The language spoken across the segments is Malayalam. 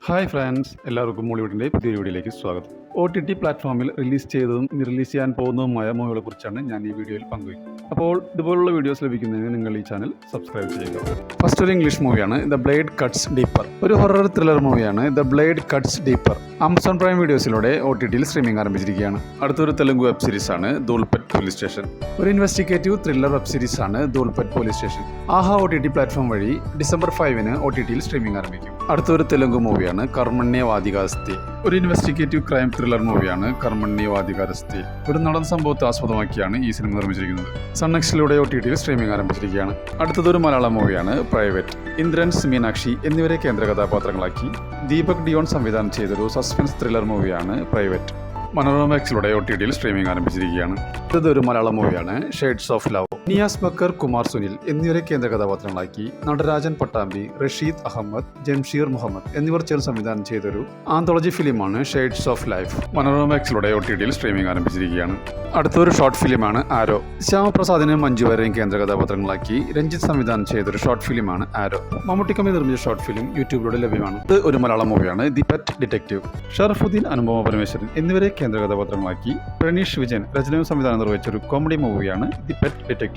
ഹായ് ഫ്രണ്ട്സ്, എല്ലാവർക്കും മോളിവുഡിൻ്റെ പുതിയ വീഡിയോയിലേക്ക് സ്വാഗതം. OTT പ്ലാറ്റ്ഫോമിൽ റിലീസ് ചെയ്തതും റിലീസ് ചെയ്യാൻ പോകുന്നതുമായ മൂവികളെ കുറിച്ചാണ് ഞാൻ ഈ വീഡിയോയിൽ പങ്കുവയ്ക്കുന്നത്. അപ്പോൾ ഇതുപോലുള്ള വീഡിയോസ് ലഭിക്കുന്നതിന് നിങ്ങൾ ഈ ചാനൽ സബ്സ്ക്രൈബ് ചെയ്യുക. ഫസ്റ്റ് ഒരു ഇംഗ്ലീഷ് മൂവിയാണ് ദ ബ്ലേഡ് കട്ട്സ് ഡീപ്പർ. ഒരു ഹൊറർ ത്രില്ലർ മൂവിയാണ് the blade cuts deeper. Amazon Prime വീഡിയോസിലൂടെ OTTയിൽ സ്ട്രീമിംഗ് ആരംഭിച്ചിരിക്കുകയാണ്. അടുത്തൊരു തെലുങ്ക് വെബ് സീരീസ് ആണ് ദൂൽപറ്റ് പോലീസ് സ്റ്റേഷൻ. ഒരു ഇൻവെസ്റ്റിഗേറ്റീവ് ത്രില്ലർ വെബ് സീരീസ് ആണ് Dhoolpet police station. Aha OTT platform വഴി ഡിസംബർ 5-ന് OTTയിൽ സ്ട്രീമിംഗ് ആരംഭിക്കും. അടുത്തൊരു തെലുങ്ക് മൂവിയാണ് കർമ്മണ്യ വാദികാസ്തി. ഒരു ഇൻവെസ്റ്റിഗേറ്റീവ് ക്രൈം ത്രില്ലർ മൂവിയാണ് കർമ്മണ്യ വാദികാസ്തി. ഒരു നടൻ സംഭവത്തെ ആസ്പദമാക്കിയാണ് ഈ സിനിമ നിർമ്മിച്ചിരിക്കുന്നത്. സൺനെക്സിലൂടെ OTTയിൽ സ്ട്രീമിംഗ് ആരംഭിച്ചിരിക്കുകയാണ്. അടുത്തതൊരു മലയാളം മൂവിയാണ് പ്രൈവറ്റ്. ഇന്ദ്രൻസ്, മീനാക്ഷി എന്നിവരെ കേന്ദ്ര കഥാപാത്രങ്ങളാക്കി ദീപക് ഡിയോൺ സംവിധാനം ചെയ്തൊരു സസ്പെൻസ് ത്രില്ലർ മൂവിയാണ് പ്രൈവറ്റ്. മനോരമയിലൂടെ OTTയിൽ സ്ട്രീമിംഗ് ആരംഭിച്ചിരിക്കുകയാണ്. ഇതൊരു മലയാളം മൂവിയാണ് shades of love. Niyas Backer, Kumar Sunil എന്നിവരെ കേന്ദ്ര കഥാപാത്രങ്ങളാക്കി നടരാജൻ പട്ടാമ്പി, റഷീദ് അഹമ്മദ്, ജംഷീർ മുഹമ്മദ് എന്നിവർ ചേർന്ന് സംവിധാനം ചെയ്തൊരു ആന്തോളജി ഫിലിമാണ് ഷെയ്ഡ്സ് ഓഫ് ലൈഫ്. മനോരമയിലൂടെ OTTയിൽ സ്ട്രീമിംഗ് ആരംഭിച്ചിരിക്കുകയാണ്. അടുത്തൊരു ഷോർട്ട് ഫിലിമാണ് ആരോ. ശ്യാമപ്രസാദിനെയും മഞ്ജു വാര്യരെയും കേന്ദ്ര കഥാപാത്രങ്ങളാക്കി രഞ്ജിത്ത് സംവിധാനം ചെയ്തൊരു ഷോർട്ട് ഫിലിമാണ് ആരോ. മമ്മൂട്ടിക്കമ്മി നിർമ്മിച്ച ഷോർട്ട് ഫിലിം യൂട്യൂബിലൂടെ ലഭ്യമാണ്. ഇത് ഒരു മലയാളം മൂവിയാണ് the pet detective. Sharafudheen, Anupama Parameswaran എന്നിവരെ കേന്ദ്ര കഥാപാത്രങ്ങളാക്കി പ്രണീഷ് വിജയൻ രചനയും സംവിധാനം നിർവഹിച്ചൊരു കോമഡി മൂവിയാണ് ദി പെറ്റ് ഡിറ്റക്റ്റീവ്.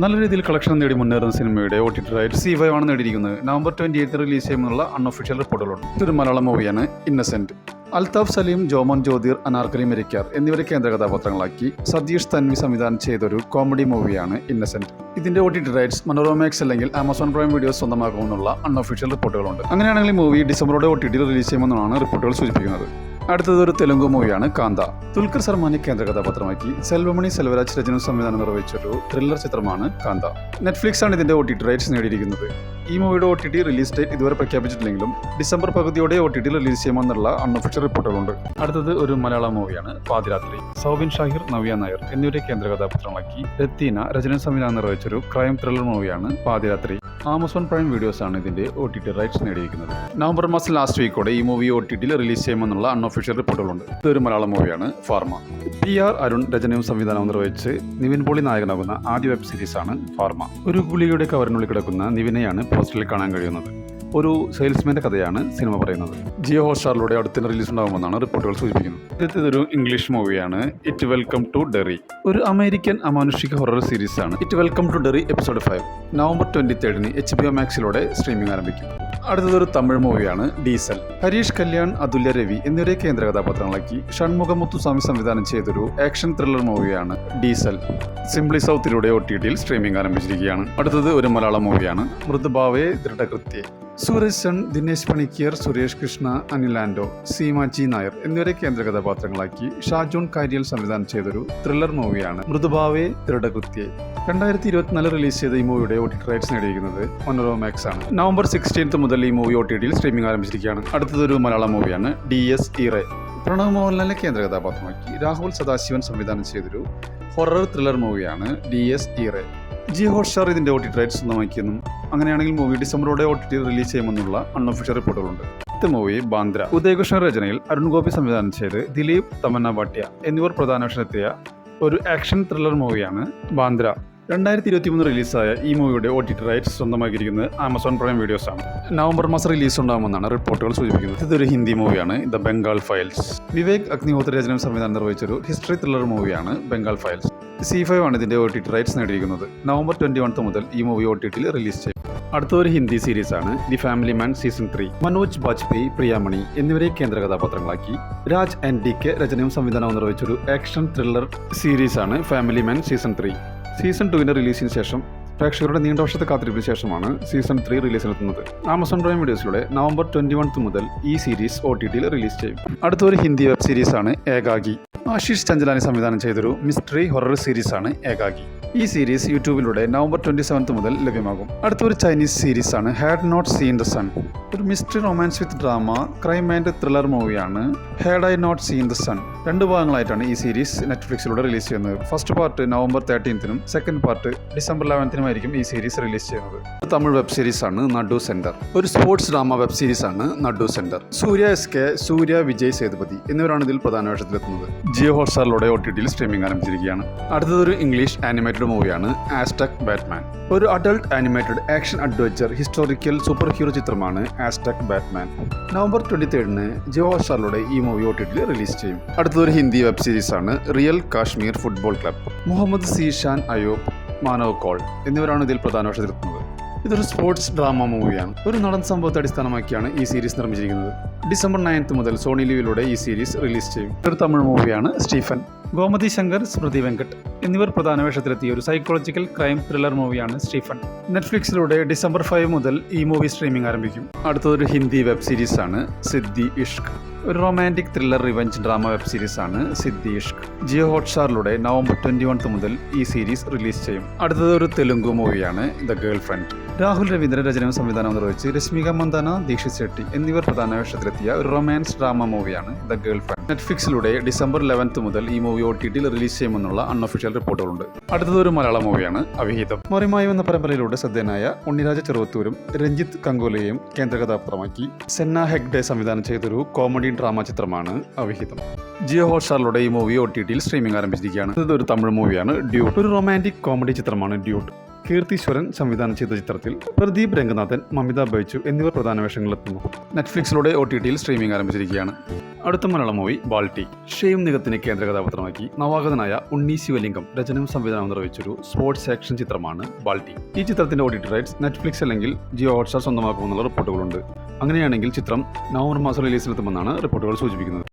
നല്ല രീതിയിൽ കളക്ഷൻ നേടി മുന്നേറുന്ന സിനിമയുടെ OTT റൈറ്റ്സ് C5 ആണ് നേടിയിരിക്കുന്നത്. നവംബർ 28 റിലീസ് ചെയ്യുമെന്നുള്ള അൺഒഫീഷ്യൽ റിപ്പോർട്ടുകളുണ്ട്. ഇതൊരു മലയാളം മൂവിയാണ് ഇന്നസെന്റ്. അൽതാഫ് സലീം, ജോമോൻ ജ്യോതിർ, അനാർക്കലി മെരിക്കാർ എന്നിവരെ കേന്ദ്ര കഥാപാത്രങ്ങളാക്കി സതീഷ് തൻവി സംവിധാനം ചെയ്തൊരു കോമഡി മൂവിയാണ് ഇന്നസെന്റ്. ഇതിന്റെ OTT റൈറ്റ്സ് മനോരമ അല്ലെങ്കിൽ ആമസോൺ പ്രൈം വീഡിയോസ് സ്വന്തമാക്കുമെന്നുള്ള അൺഒഫീഷ്യൽ റിപ്പോർട്ടുകളുണ്ട്. അങ്ങനെയാണെങ്കിൽ മൂവി ഡിസംബറോടെ OTTയിൽ റിലീസ് ചെയ്യുമെന്നാണ് റിപ്പോർട്ടുകൾ സൂചിപ്പിക്കുന്നത്. അടുത്തതൊരു തെലുങ്ക് മൂവിയാണ് കാന്ത. ദുൽഖർ സൽമാനെ കേന്ദ്ര കഥാപാത്രമാക്കി സെൽവമണി സെൽവരാജ് രചനയും സംവിധാനം നിർവഹിച്ചൊരു ത്രില്ലർ ചിത്രമാണ് കാന്ത. നെറ്റ്ഫ്ലിക്സ് ആണ് ഇതിന്റെ OTT റൈറ്റ്സ് നേടിയിരിക്കുന്നത്. ഈ മൂവിയുടെ OTT റിലീസ് ഡേറ്റ് ഇതുവരെ പ്രഖ്യാപിച്ചിട്ടില്ലെങ്കിലും ഡിസംബർ പകുതിയോടെ OTTയിൽ റിലീസ് ചെയ്യുമെന്നുള്ള അൺഒഫീഷ്യൽ റിപ്പോർട്ടുകളുണ്ട്. അടുത്തത് ഒരു മലയാളം മൂവിയാണ് പാതിരാത്രി. സൗബിൻ ഷാഹിർ, നവ്യ നായർ എന്നിവരെ കേന്ദ്ര കഥാപാത്രമാക്കി രത്തീന രചനയും സംവിധാനം നിർവഹിച്ചൊരു ക്രൈം ത്രില്ലർ മൂവിയാണ് പാതിരാത്രി. ആമസോൺ പ്രൈം വീഡിയോസ് ആണ് ഇതിന്റെ OTT റൈറ്റ്സ് നേടിയിരിക്കുന്നത്. നവംബർ മാസം ലാസ്റ്റ് വീക്കോടെ ഈ മൂവി OTTയിൽ റിലീസ് ചെയ്യുമെന്നുള്ള അൺഒഫീഷ്യൽ റിപ്പോർട്ടുകളുണ്ട്. ഇതൊരു മലയാളം മൂവിയാണ് ഫാർമ. PR അരുൺ രചനയും സംവിധാനവും നിർവഹിച്ച് നിവിൻ പോളി നായകനാകുന്ന ആദ്യ വെബ് സീരീസാണ് ഫാർമ. ഒരു ഗുളികയുടെ കവറിനുള്ളിൽ കിടക്കുന്ന നിവിനെയാണ് പോസ്റ്ററിൽ കാണാൻ കഴിയുന്നത്. ഒരു സെയിൽസ്മാന്റെ കഥയാണ് സിനിമ പറയുന്നത്. ജിയോ ഹോട്ട്സ്റ്റാറിലൂടെ അടുത്ത റിലീസ് ഉണ്ടാകുമെന്നാണ് റിപ്പോർട്ടുകൾ സൂചിപ്പിക്കുന്നത്. ഇതൊരു ഇംഗ്ലീഷ് മൂവിയാണ് ഇറ്റ് വെൽക്കം ടു ഡെറി. ഒരു അമേരിക്കൻ അമാനുഷിക ഹൊറർ സീരീസാണ് it welcome to Derry episode 5. November 23-ന് HBO മാക്സിലൂടെ സ്ട്രീമിംഗ് ആരംഭിക്കും. അടുത്തതൊരു തമിഴ് മൂവിയാണ് ഡീസൽ. ഹരീഷ് കല്യാൺ, അതുല്യ രവി എന്നിവരെ കേന്ദ്ര കഥാപാത്രങ്ങളാക്കി ഷൺമുഖമുത്തുസ്വാമി സംവിധാനം ചെയ്തൊരു ആക്ഷൻ ത്രില്ലർ മൂവിയാണ് ഡീസൽ. സിംപ്ലി സൗത്തിലൂടെ OTTയിൽ സ്ട്രീമിംഗ് ആരംഭിച്ചിരിക്കുകയാണ്. അടുത്തത് ഒരു മലയാളം മൂവിയാണ് മൃദുഭാവേ ദൃഢകൃത്യേ. സൂരജ് സൺ, ദിനേശ് പണിക്കർ, സുരേഷ് കൃഷ്ണ, അനിൽ ആൻഡോ, സീമാജി നായർ എന്നിവരെ കേന്ദ്ര കഥാപാത്രങ്ങളാക്കി ഷാജോൺ കാരിയൽ സംവിധാനം ചെയ്തൊരു ത്രില്ലർ മൂവിയാണ് മൃദുഭാവേ ദൃഢകൃത്യേ. 2024 റിലീസ് ചെയ്ത ഈ മൂവിയുടെ OTT റൈറ്റ്സ് നേടിയിരിക്കുന്നത് മനോരമ ആണ്. നവംബർ 16 മുതൽ ഈ മൂവി OTTയിൽ സ്ട്രീമിംഗ് ആരംഭിച്ചിരിക്കുകയാണ്. അടുത്തതൊരു മലയാളം മൂവിയാണ് DS ഇറേ. പ്രണവ് മോഹൻലാലിനെ കേന്ദ്ര കഥാപാത്രമാക്കി രാഹുൽ സദാശിവൻ സംവിധാനം ചെയ്തൊരു ഹൊറർ ത്രില്ലർ മൂവിയാണ് DS ഇറേ. ജിയോ ഹോട്ട്സ്റ്റാർ ഇതിന്റെ OTT റൈറ്റ്സ് സ്വന്തമാക്കിയെന്നും അങ്ങനെയാണെങ്കിൽ മൂവി ഡിസംബറോടെ OTT റിലീസ് ചെയ്യുമെന്നുള്ള അൺഒഫീഷ്യൽ റിപ്പോർട്ടുകളുണ്ട്. അടുത്ത മൂവി ബാന്ദ്ര. ഉദയകൃഷ്ണ രചനയിൽ അരുൺ ഗോപി സംവിധാനം ചെയ്ത് ദിലീപ്, തമന്ന ഭാട്ടിയ എന്നിവർ പ്രധാന വേഷത്തിലെത്തിയ ഒരു ആക്ഷൻ ത്രില്ലർ മൂവിയാണ് ബാന്ദ്ര. 2023 റിലീസായ ഈ മൂവിയുടെ OTT റൈറ്റ്സ് സ്വന്തമാക്കിയിരിക്കുന്നത് ആമസോൺ പ്രൈം വീഡിയോസ് ആണ്. നവംബർ മാസം റിലീസ് ഉണ്ടാകുമെന്നാണ് റിപ്പോർട്ടുകൾ സൂചിപ്പിക്കുന്നത്. ഇതൊരു ഹിന്ദി മൂവിയാണ് ദ ബംഗാൾ ഫയൽസ്. വിവേക് അഗ്നിഹോത്രി രചനയും സംവിധാനം നിർവഹിച്ചൊരു ഹിസ്റ്ററി ത്രില്ലർ മൂവിയാണ് ബംഗാൾ ഫയൽസ്. C5 ആണ് ഇതിന്റെ OTT റൈറ്റ്സ് നേടിയിരിക്കുന്നത്. നവംബർ 21 മുതൽ ഈ മൂവി OTTയിൽ റിലീസ് ചെയ്യും. അടുത്തൊരു ഹിന്ദി സീരീസാണ് the family man season 3. Manoj Bajpayee, Priyamani എന്നിവരെ കേന്ദ്ര കഥാപാത്രങ്ങളാക്കി രാജ് NDK രചനയും സംവിധാനവും നിർവഹിച്ചൊരു ആക്ഷൻ ത്രില്ലർ സീരീസാണ് ഫാമിലി മാൻ സീസൺ 3. സീസൺ 2 റിലീസിന് ശേഷം പ്രേക്ഷകരുടെ നീണ്ട വർഷത്തെ കാത്തിരിപ്പിന് ശേഷമാണ് സീസൺ 3 റിലീസിനെത്തുന്നത്. ആമസോൺ പ്രൈം വീഡിയോസിലൂടെ നവംബർ 21 മുതൽ ഈ സീരീസ് OTTയിൽ റിലീസ് ചെയ്യും. അടുത്തൊരു ഹിന്ദി വെബ് സീരീസാണ് ഏകാഗി. ആശിഷ് ചഞ്ചലാനി സംവിധാനം ചെയ്തൊരു മിസ്റ്ററി ഹൊറർ സീരീസാണ് ഏകാഗി. ഈ സീരീസ് യൂട്യൂബിലൂടെ നവംബർ 27 മുതൽ ലഭ്യമാകും. അടുത്തൊരു ചൈനീസ് സീരീസാണ് had not seen the sun. ഒരു mystery romance with drama crime and thriller മൂവിയാണ് had I not seen the sun. 2 ഭാഗങ്ങളായിട്ടാണ് ഈ സീരീസ് നെറ്റ്ഫ്ലിക്സിലൂടെ റിലീസ് ചെയ്യുന്നത്. ഫസ്റ്റ് പാർട്ട് നവംബർ 13-നും സെക്കൻഡ് പാർട്ട് ഡിസംബർ 11-നും ആയിരിക്കും ഈ സീരീസ് റിലീസ് ചെയ്യുന്നത്. തമിഴ് വെബ് സീരീസ് ആണ് നടു സെന്റർ. ഒരു സ്പോർട്സ് ഡ്രാമ വെബ് സീരീസ് ആണ് നടു സെന്റർ. സൂര്യ SK, സൂര്യ വിജയ് സേതുപതി എന്നിവരാണ് ഇതിൽ പ്രധാന വേഷത്തിലെത്തുന്നത്. ജിയോ ഹോട്ട്സ്റ്റാറിലൂടെ OTT-യിൽ സ്ട്രീമിംഗ് ആരംഭിച്ചിരിക്കുകയാണ്. അടുത്തതൊരു ഇംഗ്ലീഷ് ആനിമേറ്റഡ് മൂവിയാണ് ആസ്ടെക് ബാറ്റ്മാൻ. ഒരു adult animated action adventure historical super hero ചിത്രമാണ് ആസ്ടെക് ബാറ്റ്മാൻ. നവംബർ 23 ജിയോ ഹോട്ട്സ്റ്റാറിലൂടെ ഈ മൂവി OTT-യിൽ റിലീസ് ചെയ്യും. അടുത്തതൊരു ഹിന്ദി വെബ് സീരീസാണ് real Kashmir football club. Muhammad Zeeshan Ayub, Manav Kaul എന്നിവരാണ് ഇതിൽ പ്രധാന വേഷത്തിലെത്തുന്നത്. ഇതൊരു സ്പോർട്സ് ഡ്രാമ മൂവിയാണ്. ഒരു നടൻ സംഭവത്തെ അടിസ്ഥാനമാക്കിയാണ് ഈ സീരീസ് നിർമ്മിച്ചിരിക്കുന്നത്. ഡിസംബർ 9 മുതൽ സോണി ലിവിലൂടെ ഈ സീരീസ് റിലീസ് ചെയ്യും. ഒരു തമിഴ് മൂവിയാണ് സ്റ്റീഫൻ. ഗോമതി ശങ്കർ, സ്മൃതി വെങ്കട്ട് എന്നിവർ പ്രധാന വേഷത്തിലെത്തിയ ഒരു സൈക്കോളജിക്കൽ ക്രൈം ത്രില്ലർ മൂവിയാണ് സ്റ്റീഫൻ. നെറ്റ്ഫ്ലിക്സിലൂടെ ഡിസംബർ 5 മുതൽ ഈ മൂവി സ്ട്രീമിംഗ് ആരംഭിക്കും. അടുത്തതൊരു ഹിന്ദി വെബ് സീരീസാണ് സിദ്ദി ഇഷ്ക്. ഒരു romantic thriller revenge drama web സീരീസാണ് സിദ്ദി ഇഷ്ക്. ജിയോ ഹോട്ട്സ്റ്റാറിലൂടെ നവംബർ 21 മുതൽ ഈ സീരീസ് റിലീസ് ചെയ്യും. അടുത്തത് ഒരു തെലുങ്ക് മൂവിയാണ് the girl friend. Rahul Raveendran രചനയും സംവിധാനവും നിർവഹിച്ച് രശ്മിക മന്ദാന, ദീക്ഷിത് ഷെട്ടി എന്നിവർ പ്രധാന വേഷത്തിലെത്തിയ ഒരു റൊമാൻസ് ഡ്രാമ മൂവിയാണ് ദ ഗേൾ ഫ്രണ്ട്. നെറ്റ്ഫ്ലിക്സിലൂടെ ഡിസംബർ 11 മുതൽ ഈ മൂവി OTT-യിൽ റിലീസ് ചെയ്യുമെന്നുള്ള അൺഒഫീഷ്യൽ റിപ്പോർട്ടുകളുണ്ട്. അടുത്തത് ഒരു മലയാള മൂവിയാണ് അവിഹിതം. മറിമായം എന്ന പരമ്പരയിലൂടെ ശ്രദ്ധേയനായ ഉണ്ണിരാജ ചെറുവത്തൂരും രഞ്ജിത്ത് കങ്കോലയും കേന്ദ്ര കഥാപാത്രമാക്കി സെന്ന ഹെഗ്ഡെ സംവിധാനം ചെയ്തൊരു കോമഡി ഡ്രാമ ചിത്രമാണ് അവിഹിതം. ജിയോ ഹോട്ട്സ്റ്റാറിലൂടെ ഈ മൂവി OTT-യിൽ സ്ട്രീമിംഗ് ആരംഭിച്ചിരിക്കുകയാണ്. ഇതൊരു തമിഴ് മൂവിയാണ് ഡ്യൂട്ട്. ഒരു റൊമാൻറ്റിക് കോമഡി ചിത്രമാണ് ഡ്യൂട്ട്. കീർത്തിശ്വരൻ സംവിധാനം ചെയ്ത ചിത്രത്തിൽ പ്രദീപ് രംഗനാഥൻ, മമിത ബൈച്ചു എന്നിവർ പ്രധാന വേഷങ്ങളിലെത്തുന്നു. നെറ്റ്ഫ്ലിക്സിലൂടെ OTT-യിൽ സ്ട്രീമിംഗ് ആരംഭിച്ചിരിക്കുകയാണ്. അടുത്ത മലയാള മൂവി ബാൾട്ടി. ഷെയ്ം നിഗത്തിനെ കേന്ദ്ര കഥാപാത്രമാക്കി നവാഗതനായ ഉണ്ണി ശിവലിംഗം രചനയും സംവിധാനം നിർവഹിച്ചൊരു സ്പോർട്സ് ആക്ഷൻ ചിത്രമാണ് ബാൾട്ടി. ഈ ചിത്രത്തിന്റെ OTT റൈറ്റ്സ് നെറ്റ്ഫ്ലിക്സ് അല്ലെങ്കിൽ ജിയോ ഹോട്ട്സ്റ്റാർ സ്വന്തമാക്കുമെന്നുള്ള റിപ്പോർട്ടുകളുണ്ട്. അങ്ങനെയാണെങ്കിൽ ചിത്രം നവംബർ മാസം റിലീസിലെത്തുമെന്നാണ് റിപ്പോർട്ടുകൾ സൂചിപ്പിക്കുന്നത്.